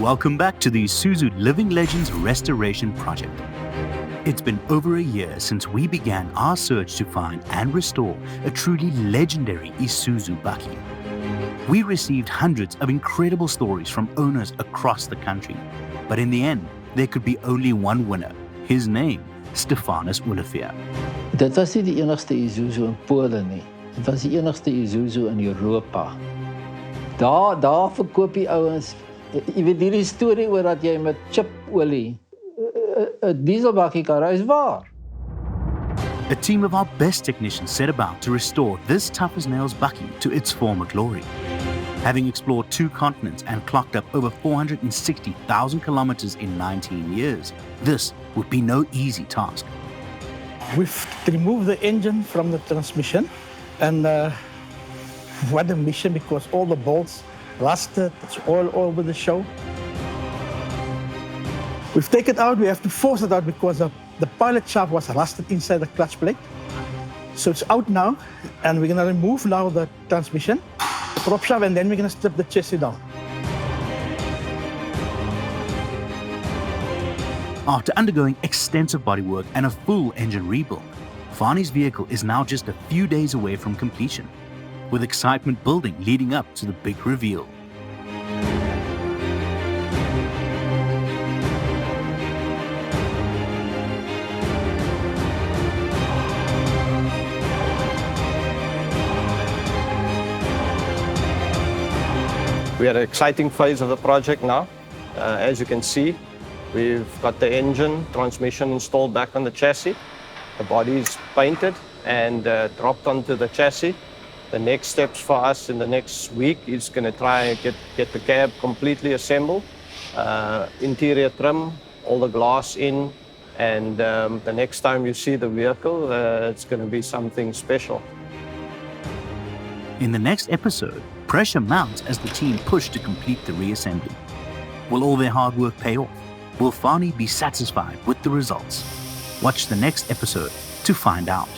Welcome back to the Isuzu Living Legends Restoration Project. It's been over a year since we began our search to find and restore a truly legendary Isuzu bakkie. We received hundreds of incredible stories from owners across the country, but in the end, there could be only one winner. His name, Stefanus Olivier. Dit was nie die enigste Isuzu in Polen nie. Dit was die enigste Isuzu in Europa. Daar verkoop die ouens, jy weet hierdie storie oor dat jy met chipolie 'n dieselbakkie kan ry is waar. A team of our best technicians set about to restore this tough-as-nails bakkie to its former glory. Having explored 2 continents and clocked up over 460,000 kilometers in 19 years, this would be no easy task. We've removed the engine from the transmission, and what a mission, because all the bolts rusted, it's all over the show. We've taken it out, we have to force it out because the pilot shaft was rusted inside the clutch plate. So it's out now, and we're gonna remove now the transmission, prop shaft, and then we're gonna strip the chassis down. After undergoing extensive bodywork and a full engine rebuild, Fanie's vehicle is now just a few days away from completion, with excitement building leading up to the big reveal. We are at an exciting phase of the project now. As you can see, we've got the engine, transmission installed back on the chassis. The body is painted and dropped onto the chassis. The next steps for us in the next week is going to try and get the cab completely assembled, interior trim, all the glass in, and the next time you see the vehicle, it's going to be something special. In the next episode, pressure mounts as the team push to complete the reassembly. Will all their hard work pay off? Will Fanie be satisfied with the results? Watch the next episode to find out.